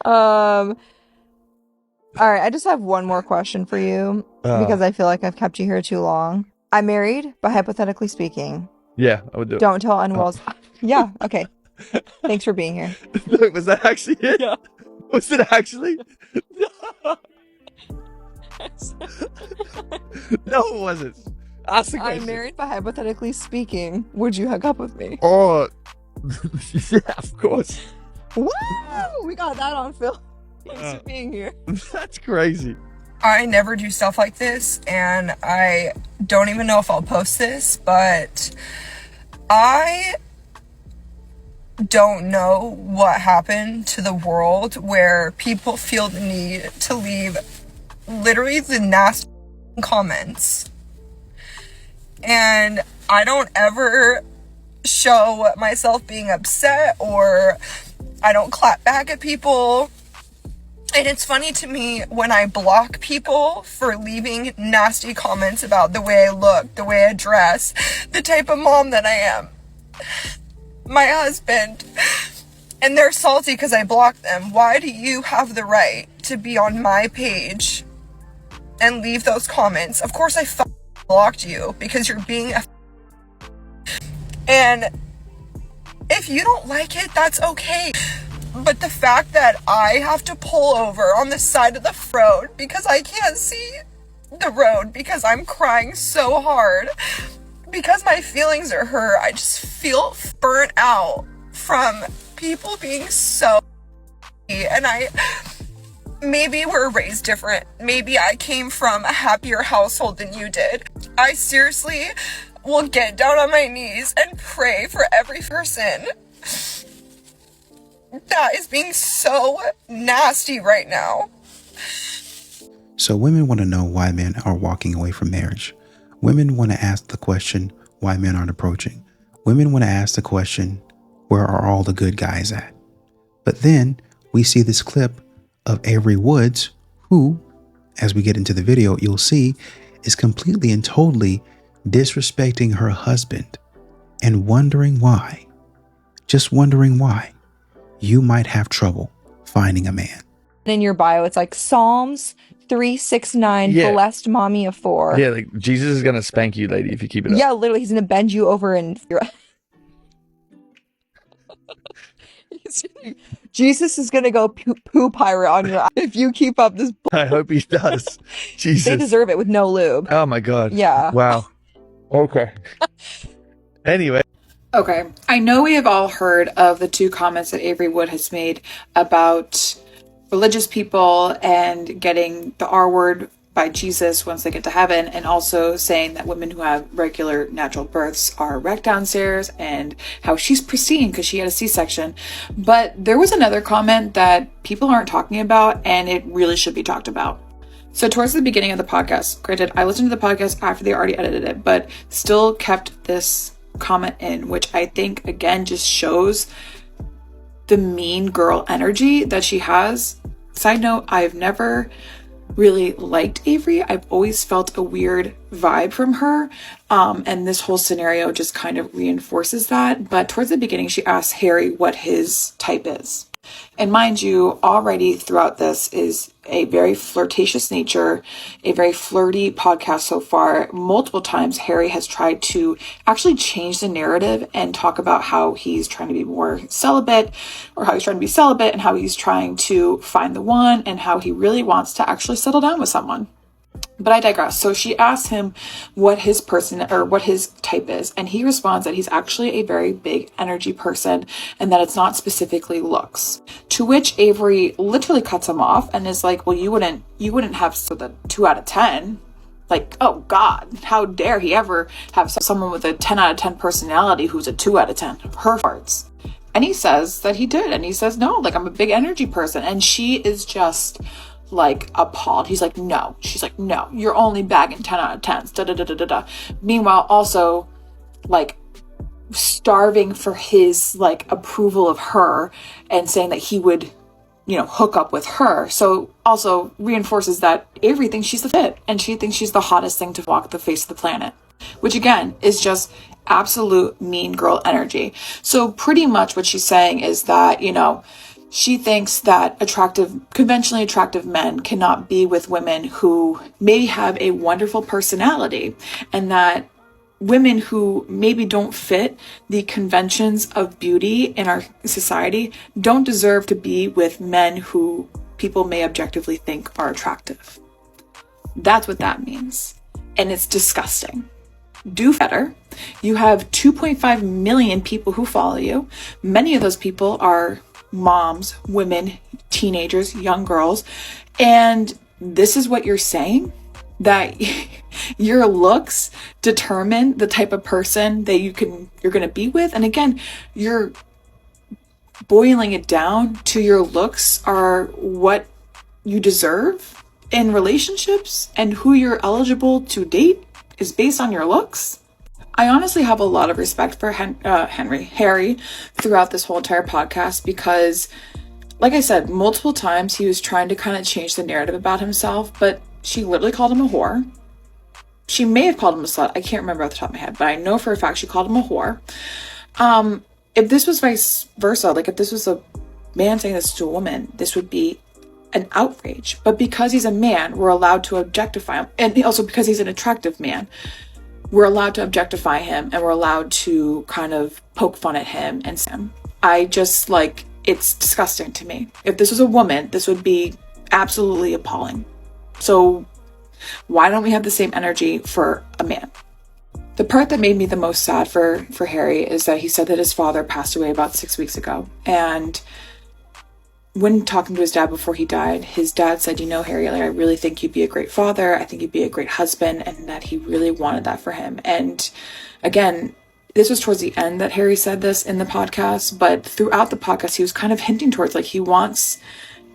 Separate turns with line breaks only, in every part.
All right, I just have one more question for you because I feel like I've kept you here too long. I'm married, but hypothetically speaking.
Yeah, I would do it.
Don't tell Unwell's. Yeah, okay. Thanks for being here.
Look, was that actually it?
Yeah.
Was it actually? No, it wasn't. Ask the question.
I'm married, but hypothetically speaking, would you hook up with me?
Oh, yeah, of course.
Woo! We got that on film. Thanks for being here.
That's crazy.
I never do stuff like this, and I don't even know if I'll post this, but I don't know what happened to the world where people feel the need to leave literally the nasty comments. And I don't ever show myself being upset, or I don't clap back at people. And it's funny to me when I block people for leaving nasty comments about the way I look, the way I dress, the type of mom that I am. My husband, and they're salty because I blocked them. Why do you have the right to be on my page and leave those comments? Of course I blocked you because you're being a and if you don't like it, that's okay. But the fact that I have to pull over on the side of the road because I can't see the road because I'm crying so hard, because my feelings are hurt, I just feel burnt out from people being so. And maybe we're raised different. Maybe I came from a happier household than you did. I seriously will get down on my knees and pray for every person that is being so nasty right now.
So women want to know why men are walking away from marriage. Women want to ask the question, why men aren't approaching. Women want to ask the question, where are all the good guys at? But then we see this clip of Avery Woods, who, as we get into the video, you'll see, is completely and totally disrespecting her husband and wondering why, just wondering why you might have trouble finding a man.
In your bio, it's like Psalms 369,
Yeah.
blessed mommy of four.
Yeah, like Jesus is gonna spank you, lady, if you keep it up.
Yeah, literally, he's gonna bend you over and Jesus is gonna go poo pirate on your eye if you keep up this.
I hope he does. Jesus.
They deserve it with no lube.
Oh my God.
Yeah.
Wow. Okay. Anyway.
Okay, I know we have all heard of the 2 comments that Avery Wood has made about religious people and getting the R word by Jesus once they get to heaven, and also saying that women who have regular natural births are wrecked downstairs, and how she's pristine because she had a C-section. But there was another comment that people aren't talking about, and it really should be talked about. So towards the beginning of the podcast, granted, I listened to the podcast after they already edited it, but still kept this comment in, which I think again just shows the mean girl energy that she has. Side note, I've never really liked Avery. I've always felt a weird vibe from her, and this whole scenario just kind of reinforces that. But towards the beginning, she asks Harry what his type is. And mind you, already throughout this is a very flirtatious nature, a very flirty podcast so far. Multiple times, Harry has tried to actually change the narrative and talk about how he's trying to be more celibate, or how he's trying to be celibate, and how he's trying to find the one, and how he really wants to actually settle down with someone. But I digress. So she asks him what his type is, and he responds that he's actually a very big energy person, and that it's not specifically looks. To which Avery literally cuts him off and is like, "Well, you wouldn't have the 2 out of 10. Like, oh God, how dare he ever have someone with a 10 out of 10 personality who's a 2 out of 10 of her parts." And he says that he did, and he says, "No, like, I'm a big energy person," and she is just like appalled. He's like, "No." She's like, "No, you're only bagging 10 out of 10s, da da da da da da." Meanwhile, also like starving for his like approval of her, and saying that he would, hook up with her. So also reinforces that Avery thinks she's the fit, and she thinks she's the hottest thing to walk the face of the planet, which again is just absolute mean girl energy. So pretty much what she's saying is that, she thinks that conventionally attractive men cannot be with women who maybe have a wonderful personality, and that women who maybe don't fit the conventions of beauty in our society don't deserve to be with men who people may objectively think are attractive. That's what that means. And it's disgusting. Do better. You have 2.5 million people who follow you. Many of those people are moms, women, teenagers, young girls. And this is what you're saying? That your looks determine the type of person that you're going to be with? And again, you're boiling it down to your looks are what you deserve in relationships, and who you're eligible to date is based on your looks. I honestly have a lot of respect for Harry throughout this whole entire podcast, because like I said, multiple times he was trying to kind of change the narrative about himself, but she literally called him a whore. She may have called him a slut. I can't remember off the top of my head, but I know for a fact she called him a whore. If this was vice versa, like if this was a man saying this to a woman, this would be an outrage. But because he's a man, we're allowed to objectify him. And also because he's an attractive man, we're allowed to objectify him, and we're allowed to kind of poke fun at him and Sam. I just it's disgusting to me. If this was a woman, this would be absolutely appalling. So why don't we have the same energy for a man? The part that made me the most sad for Harry is that he said that his father passed away about 6 weeks ago. And when talking to his dad before he died, his dad said, Harry, I really think you'd be a great father. I think you'd be a great husband, and that he really wanted that for him. And again, this was towards the end that Harry said this in the podcast, but throughout the podcast, he was kind of hinting towards he wants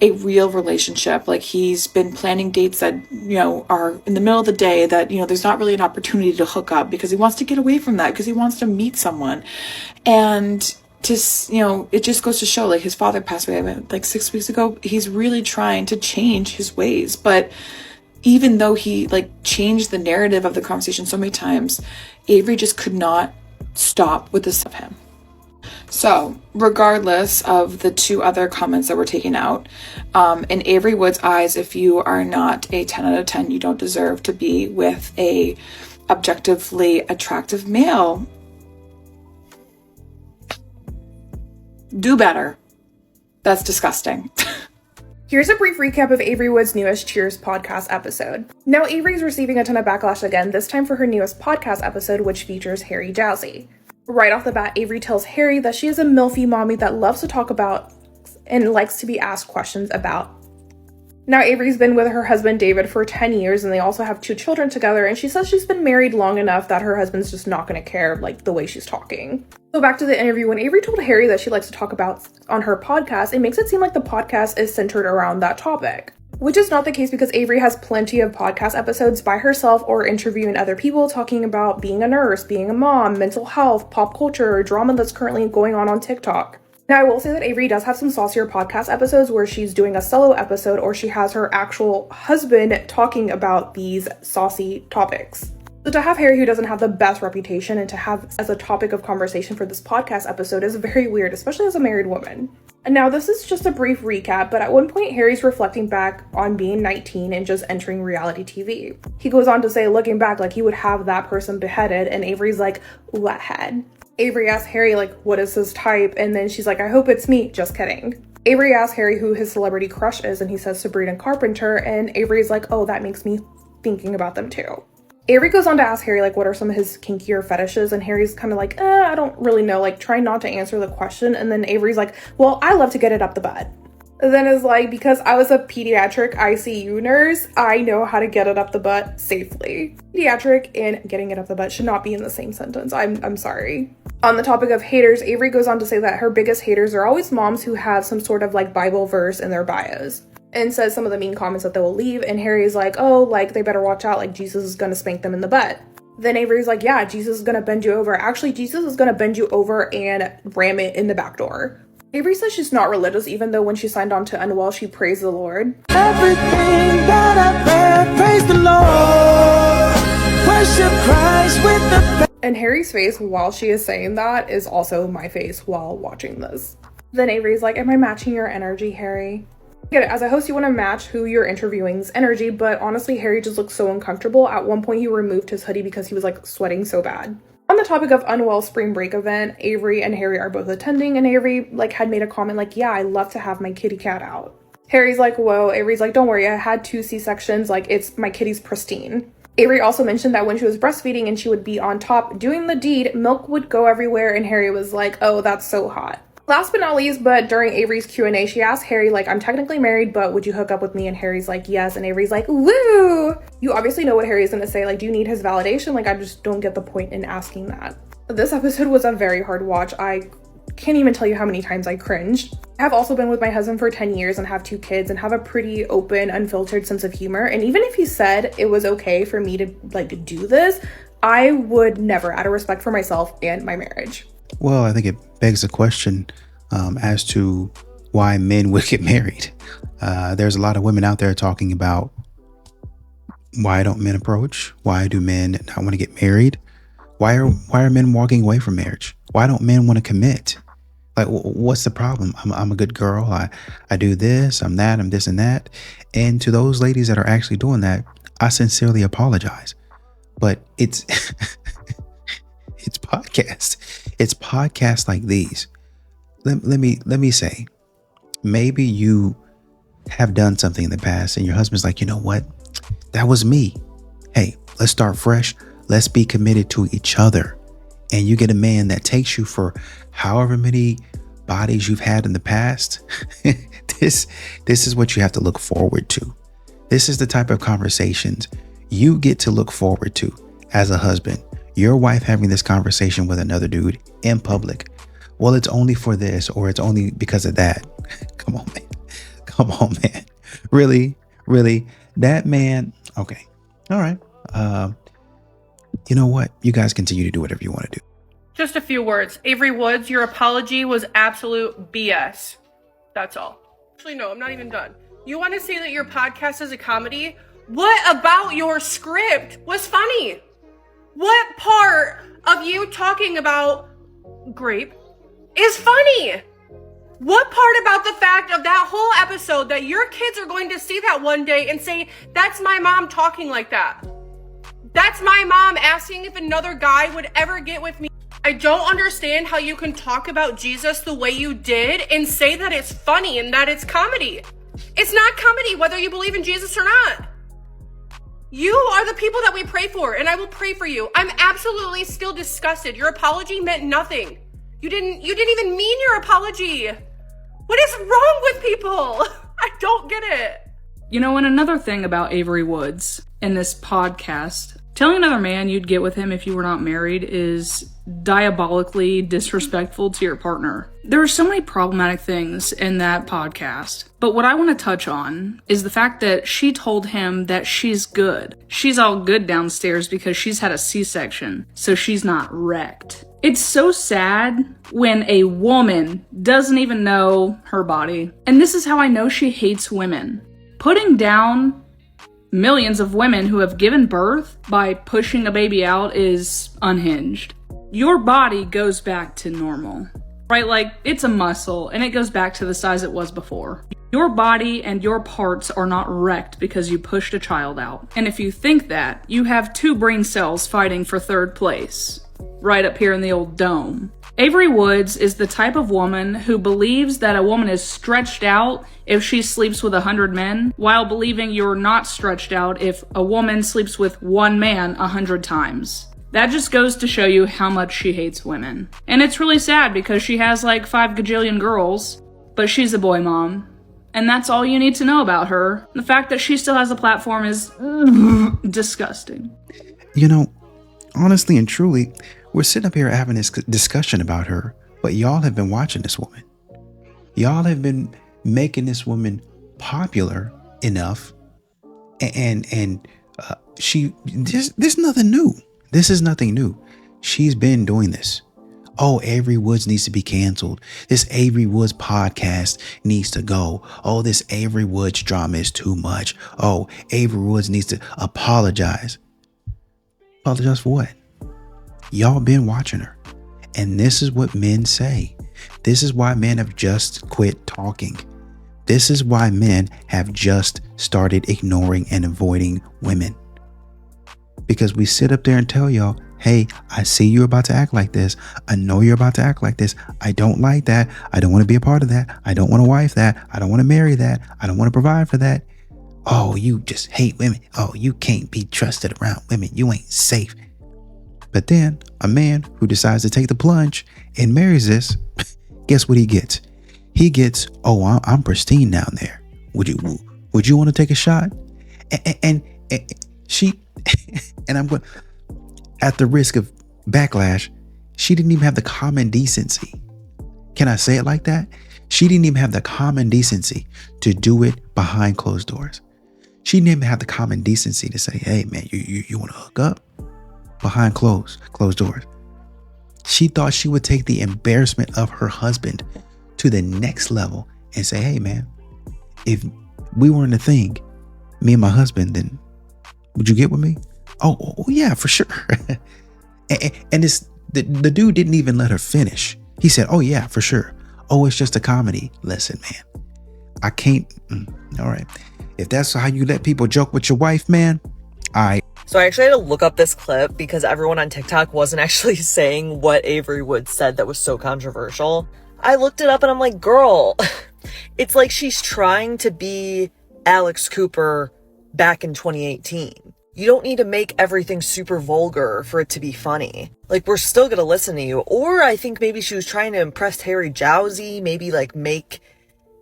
a real relationship. He's been planning dates that, are in the middle of the day that, there's not really an opportunity to hook up, because he wants to get away from that, because he wants to meet someone. And it just goes to show, his father passed away 6 weeks ago. He's really trying to change his ways. But even though he changed the narrative of the conversation so many times, Avery just could not stop with this of him. So regardless of the two other comments that were taken out, in Avery Wood's eyes, if you are not a 10 out of 10, you don't deserve to be with a objectively attractive male. Do better. That's disgusting.
Here's a brief recap of Avery Wood's newest Cheers podcast episode. Now Avery's receiving a ton of backlash again, this time for her newest podcast episode, which features Harry Jowsey. Right off the bat, Avery tells Harry that she is a milfy mommy that loves to talk about and likes to be asked questions about. Now Avery's been with her husband David for 10 years, and they also have 2 children together, and she says she's been married long enough that her husband's just not going to care the way she's talking. So back to the interview, when Avery told Harry that she likes to talk about on her podcast, it makes it seem like the podcast is centered around that topic. Which is not the case, because Avery has plenty of podcast episodes by herself or interviewing other people talking about being a nurse, being a mom, mental health, pop culture, or drama that's currently going on TikTok. Now, I will say that Avery does have some saucier podcast episodes where she's doing a solo episode, or she has her actual husband talking about these saucy topics. So to have Harry, who doesn't have the best reputation, and to have as a topic of conversation for this podcast episode is very weird, especially as a married woman. And now this is just a brief recap, but at one point Harry's reflecting back on being 19 and just entering reality TV. He goes on to say, looking back, he would have that person beheaded, and Avery's like, what head? Avery asks Harry, what is his type? And then she's like, I hope it's me. Just kidding. Avery asks Harry who his celebrity crush is, and he says Sabrina Carpenter, and Avery's like, oh, that makes me thinking about them too. Avery goes on to ask Harry, what are some of his kinkier fetishes? And Harry's kind of I don't really know, trying not to answer the question. And then Avery's like, well, I love to get it up the butt. And then is because I was a pediatric ICU nurse, I know how to get it up the butt safely. Pediatric and getting it up the butt should not be in the same sentence. I'm sorry. On the topic of haters, Avery goes on to say that her biggest haters are always moms who have some sort of Bible verse in their bios, and says some of the mean comments that they will leave. And Harry's like, oh, they better watch out, Jesus is gonna spank them in the butt. Then Avery's like, yeah, Jesus is gonna bend you over. Actually, Jesus is gonna bend you over and ram it in the back door. Avery says she's not religious, even though when she signed on to Unwell, she praised the Lord.
Everything that I bear, praise the Lord. Worship Christ with the...
And Harry's face while she is saying that is also my face while watching this. Then Avery's like, am I matching your energy, Harry? Get it, as a host, you want to match who you're interviewing's energy, but honestly, Harry just looked so uncomfortable. At one point, he removed his hoodie because he was like sweating so bad. On the topic of unwell spring break event, Avery and Harry are both attending, and Avery had made a comment like, yeah, I love to have my kitty cat out. Harry's like, whoa. Avery's like, don't worry, I had 2 C-sections, it's my kitty's pristine. Avery also mentioned that when she was breastfeeding and she would be on top doing the deed, milk would go everywhere, and Harry was like, oh, that's so hot. Last but not least, but during Avery's Q&A, she asked Harry, I'm technically married, but would you hook up with me? And Harry's like, yes. And Avery's like, woo! You obviously know what Harry's gonna say. Do you need his validation? I just don't get the point in asking that. This episode was a very hard watch. I can't even tell you how many times I cringed. I have also been with my husband for 10 years and have 2 kids and have a pretty open, unfiltered sense of humor. And even if he said it was okay for me to, do this, I would never, out of respect for myself and my marriage.
Well, I think it begs the question as to why men would get married. There's a lot of women out there talking about why don't men approach? Why do men not want to get married? Why are men walking away from marriage? Why don't men want to commit? What's the problem? I'm a good girl. I do this, I'm that, I'm this and that. And to those ladies that are actually doing that, I sincerely apologize. But it's it's podcasts. It's podcasts like these. Let me say, maybe you have done something in the past and your husband's like, you know what? That was me. Hey, let's start fresh. Let's be committed to each other. And you get a man that takes you for however many bodies you've had in the past. This is what you have to look forward to. This is the type of conversations you get to look forward to as a husband. Your wife having this conversation with another dude in public. Well, it's only for this, or it's only because of that. Come on, man. Come on, man. Really? That man. Okay. All right. You know what? You guys continue to do whatever you want to do.
Just a few words. Avery Woods, your apology was absolute BS. That's all. Actually, no, I'm not even done. You want to say that your podcast is a comedy? What about your script was funny? What part of you talking about grape is funny? What part about the fact of that whole episode that your kids are going to see that one day and say, that's my mom talking like that? That's my mom asking if another guy would ever get with me. I don't understand how you can talk about Jesus the way you did and say that it's funny and that it's comedy. It's not comedy whether you believe in Jesus or not. You are the people that we pray for, and I will pray for you. I'm absolutely still disgusted. Your apology meant nothing. You didn't even mean your apology. What is wrong with people? I don't get it.
You know, and another thing about Avery Woods in this podcast, telling another man you'd get with him if you were not married is diabolically disrespectful to your partner. There are so many problematic things in that podcast, but what I want to touch on is the fact that she told him that she's good. She's all good downstairs because she's had a C-section, so she's not wrecked. It's so sad when a woman doesn't even know her body. And this is how I know she hates women. Putting down millions of women who have given birth by pushing a baby out is unhinged. Your body goes back to normal, right? It's a muscle and it goes back to the size it was before. Your body and your parts are not wrecked because you pushed a child out. And if you think that, you have 2 brain cells fighting for 3rd place, right up here in the old dome. Avery Woods is the type of woman who believes that a woman is stretched out if she sleeps with 100 men, while believing you're not stretched out if a woman sleeps with 1 man 100 times. That just goes to show you how much she hates women. And it's really sad because she has 5 gajillion girls, but she's a boy mom. And that's all you need to know about her. The fact that she still has a platform is disgusting.
You know, honestly and truly, we're sitting up here having this discussion about her, but y'all have been watching this woman. Y'all have been making this woman popular enough, and there's nothing new. This is nothing new. She's been doing this. Oh, Avery Woods needs to be canceled. This Avery Woods podcast needs to go. Oh, this Avery Woods drama is too much. Oh, Avery Woods needs to apologize. Apologize for what? Y'all been watching her. And this is what men say. This is why men have just quit talking. This is why men have just started ignoring and avoiding women. Because we sit up there and tell y'all, hey, I see you're about to act like this. I know you're about to act like this. I don't like that. I don't want to be a part of that. I don't want to wife that. I don't want to marry that. I don't want to provide for that. Oh, you just hate women. Oh, you can't be trusted around women. You ain't safe. But then a man who decides to take the plunge and marries this, guess what he gets? He gets, oh, I'm pristine down there. Would you want to take a shot? And she, and I'm going, at the risk of backlash, she didn't even have the common decency. Can I say it like that? She didn't even have the common decency to do it behind closed doors. She didn't even have the common decency to say, hey man, you want to hook up behind closed doors. She thought she would take the embarrassment of her husband to the next level and say, hey man, if we weren't a thing, me and my husband, then would you get with me? Oh yeah, for sure. and it's the dude didn't even let her finish. He said, oh yeah, for sure. Oh, it's just a comedy. Listen, man, I can't. All right. If that's how you let people joke with your wife, man, all right.
So I actually had to look up this clip because everyone on TikTok wasn't actually saying what Avery Woods said that was so controversial. I looked it up and I'm like, girl, it's like she's trying to be Alex Cooper back in 2018. You don't need to make everything super vulgar for it to be funny. Like, we're still gonna listen to you. Or I think maybe she was trying to impress Harry Jowsey, maybe like make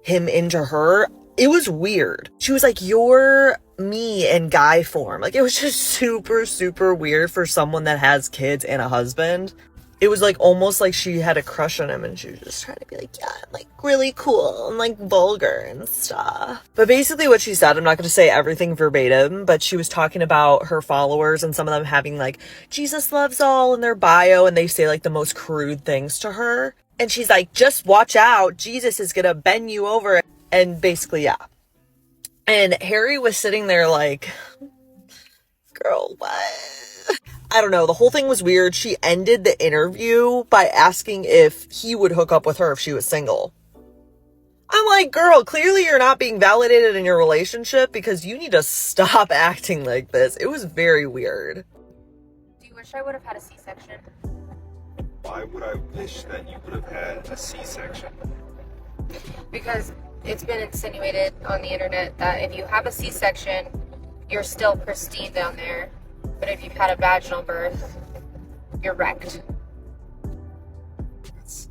him into her. It was weird. She was like, you're me in guy form. Like, it was just super, super weird for someone that has kids and a husband. It was like almost like she had a crush on him and she was just trying to be like, yeah, I'm like really cool and like vulgar and stuff. But basically what she said, I'm not going to say everything verbatim, but she was talking about her followers and some of them having like Jesus loves all in their bio, and they say like the most crude things to her. And she's like, just watch out. Jesus is going to bend you over. And basically, yeah. And Harry was sitting there like, girl, what? I don't know. The whole thing was weird. She ended the interview by asking if he would hook up with her if she was single. I'm like, girl, clearly you're not being validated in your relationship because you need to stop acting like this. It was very weird.
Do you wish I would have had a C-section?
Why would I wish that you would have had a C-section?
Because it's been insinuated on the internet that if you have a C-section, you're still pristine down there. But if you've had a vaginal birth, you're wrecked.
It's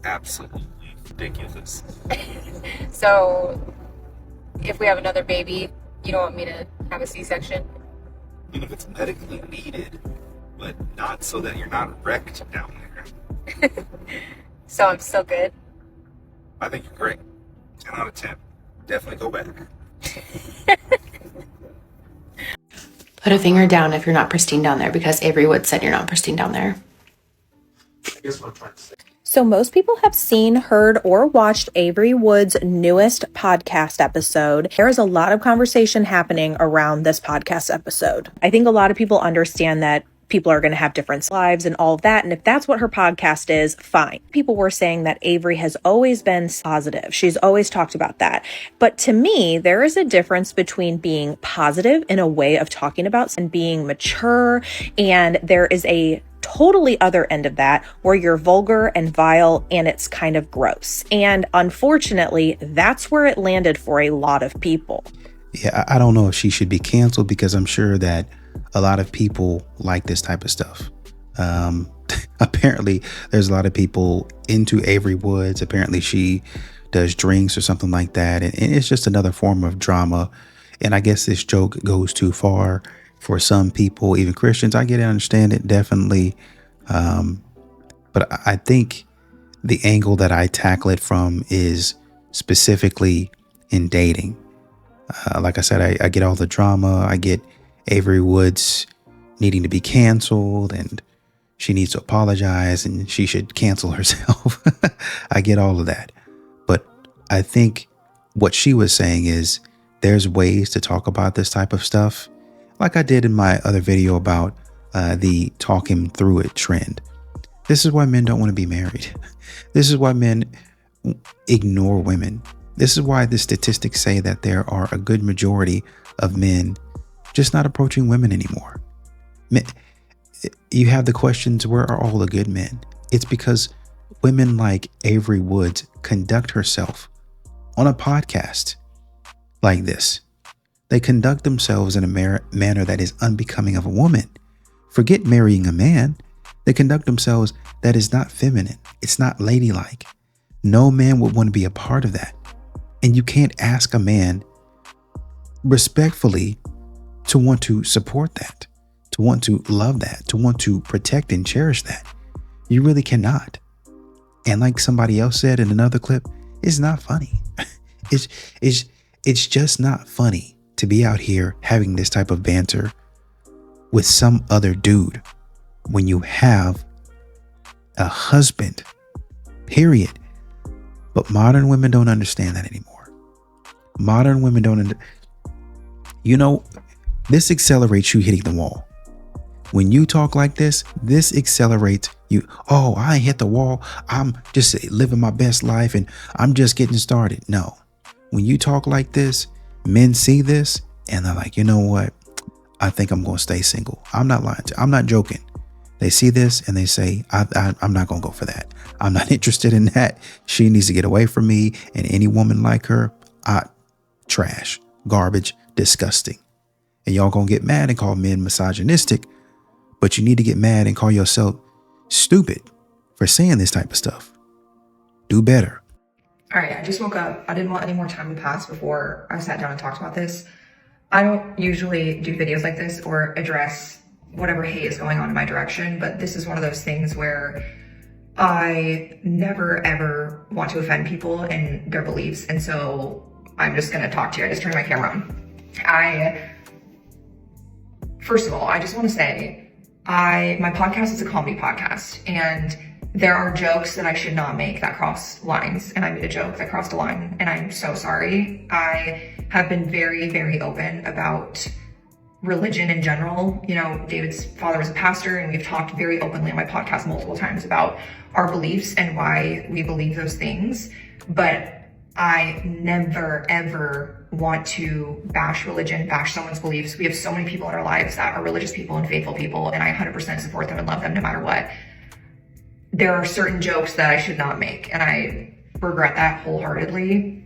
absolutely ridiculous.
So, if we have another baby, you don't want me to have a C-section?
I mean, if it's medically needed, but not so that you're not wrecked down there.
So I'm still good?
I think you're great. 10 out of 10. Definitely go back.
Put a finger down if you're not pristine down there, because Avery Woods said you're not pristine down there.
I guess what I'm trying to say.
So most people have seen, heard, or watched Avery Woods' newest podcast episode. There is a lot of conversation happening around this podcast episode. I think a lot of people understand that people are going to have different lives and all of that. And if that's what her podcast is, fine. People were saying that Avery has always been positive. She's always talked about that. But to me, there is a difference between being positive in a way of talking about and being mature. And there is a totally other end of that where you're vulgar and vile and it's kind of gross. And unfortunately, that's where it landed for a lot of people.
Yeah, I don't know if she should be canceled, because I'm sure that a lot of people like this type of stuff. Apparently, there's a lot of people into Avery Woods. Apparently, she does drinks or something like that. And it's just another form of drama. And I guess this joke goes too far for some people, even Christians. I get it, understand it, definitely. But I think the angle that I tackle it from is specifically in dating. Like I said, I get all the drama. I get Avery Woods needing to be canceled and she needs to apologize and she should cancel herself. I get all of that. But I think what she was saying is there's ways to talk about this type of stuff. Like I did in my other video about the talk him through it trend. This is why men don't want to be married. This is why men ignore women. This is why the statistics say that there are a good majority of men just not approaching women anymore. You have the questions, where are all the good men? It's because women like Avery Woods conduct herself on a podcast like this. They conduct themselves in a manner that is unbecoming of a woman. Forget marrying a man. They conduct themselves that is not feminine. It's not ladylike. No man would want to be a part of that. And you can't ask a man respectfully to want to support that, to want to love that, to want to protect and cherish that. You really cannot. And like somebody else said in another clip, it's not funny. It's just not funny to be out here having this type of banter with some other dude when you have a husband, period. But modern women don't understand that anymore. Modern women don't. This accelerates you hitting the wall. When you talk like this accelerates you. Oh, I ain't hit the wall. I'm just living my best life and I'm just getting started. No. When you talk like this, men see this and they're like, you know what? I think I'm going to stay single. I'm not lying to you. I'm not joking. They see this and they say, I'm not going to go for that. I'm not interested in that. She needs to get away from me. And any woman like her, trash, garbage, disgusting. And y'all going to get mad and call men misogynistic, but you need to get mad and call yourself stupid for saying this type of stuff. Do better.
All right, I just woke up. I didn't want any more time to pass before I sat down and talked about this. I don't usually do videos like this or address whatever hate is going on in my direction, but this is one of those things where I never ever want to offend people and their beliefs, and so I'm just gonna talk to you. I just turned my camera on. First of all, I just want to say, my podcast is a comedy podcast, and there are jokes that I should not make that cross lines, and I made a joke that crossed a line, and I'm so sorry. I have been very, very open about religion in general. David's father was a pastor, and we've talked very openly on my podcast multiple times about our beliefs and why we believe those things. But I never, ever want to bash religion, bash someone's beliefs. We have so many people in our lives that are religious people and faithful people, and I 100% support them and love them no matter what. There are certain jokes that I should not make, and I regret that wholeheartedly.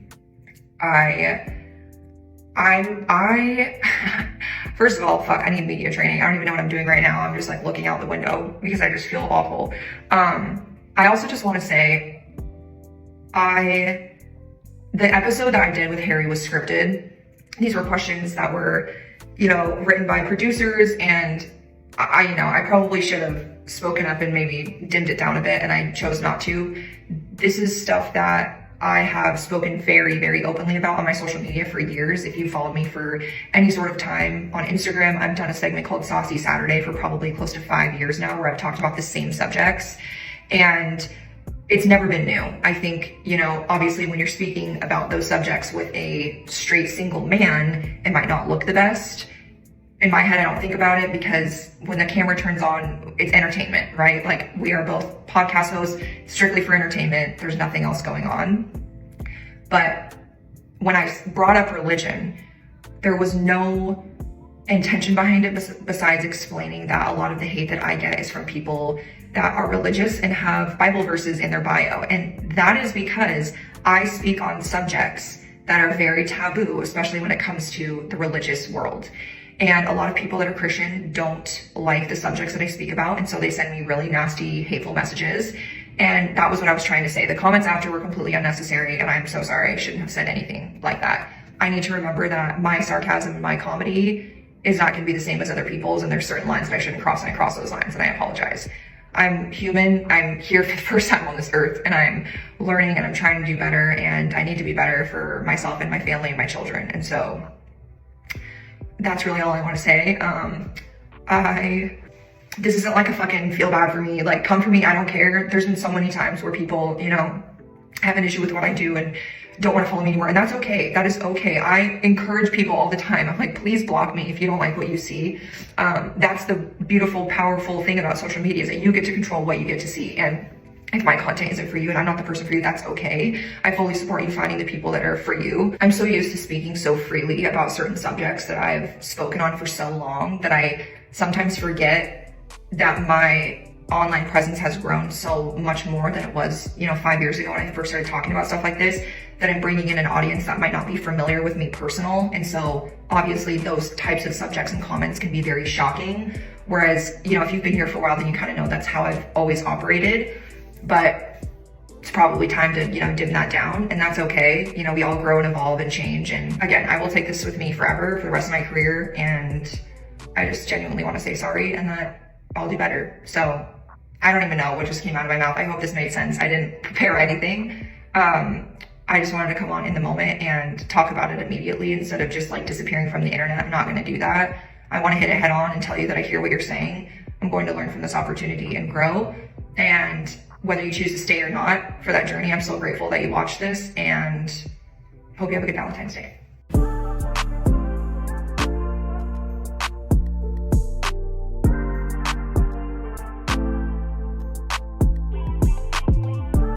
First of all, I need media training. I don't even know what I'm doing right now. I'm just like looking out the window because I just feel awful. I also just want to say, the episode that I did with Harry was scripted. These were questions that were, written by producers, and I probably should have spoken up and maybe dimmed it down a bit, and I chose not to. This is stuff that I have spoken very, very openly about on my social media for years. If you followed me for any sort of time on Instagram, I've done a segment called Saucy Saturday for probably close to 5 years now, where I've talked about the same subjects, and it's never been new. I think, obviously when you're speaking about those subjects with a straight single man, it might not look the best. In my head, I don't think about it because when the camera turns on, it's entertainment, right? Like, we are both podcast hosts strictly for entertainment. There's nothing else going on. But when I brought up religion, there was no intention behind it besides explaining that a lot of the hate that I get is from people that are religious and have Bible verses in their bio. And that is because I speak on subjects that are very taboo, especially when it comes to the religious world. And a lot of people that are Christian don't like the subjects that I speak about, and so they send me really nasty, hateful messages. And that was what I was trying to say. The comments after were completely unnecessary, and I'm so sorry. I shouldn't have said anything like that. I need to remember that my sarcasm and my comedy is not going to be the same as other people's, and there's certain lines that I shouldn't cross, and I cross those lines, and I apologize. I'm human. I'm here for the first time on this earth, and I'm learning, and I'm trying to do better, and I need to be better for myself and my family and my children. And so that's really all I want to say. This isn't like a fucking feel bad for me. Like, come for me, I don't care. There's been so many times where people, have an issue with what I do and don't want to follow me anymore. And that's okay. That is okay. I encourage people all the time. I'm like, please block me if you don't like what you see. That's the beautiful, powerful thing about social media, is that you get to control what you get to see. And if my content isn't for you and I'm not the person for you, that's okay. I fully support you finding the people that are for you. I'm so used to speaking so freely about certain subjects that I've spoken on for so long that I sometimes forget that my online presence has grown so much more than it was, 5 years ago when I first started talking about stuff like this, that I'm bringing in an audience that might not be familiar with me personal. And so obviously those types of subjects and comments can be very shocking. Whereas, if you've been here for a while, then you kind of know that's how I've always operated. But it's probably time to, dim that down, and that's okay. We all grow and evolve and change. And again, I will take this with me forever for the rest of my career. And I just genuinely want to say sorry and that I'll do better. So I don't even know what just came out of my mouth. I hope this made sense. I didn't prepare anything. I just wanted to come on in the moment and talk about it immediately instead of just like disappearing from the internet. I'm not going to do that. I want to hit it head on and tell you that I hear what you're saying. I'm going to learn from this opportunity and grow. And whether you choose to stay or not for that journey, I'm so grateful that you watched this, and hope you have a good Valentine's Day.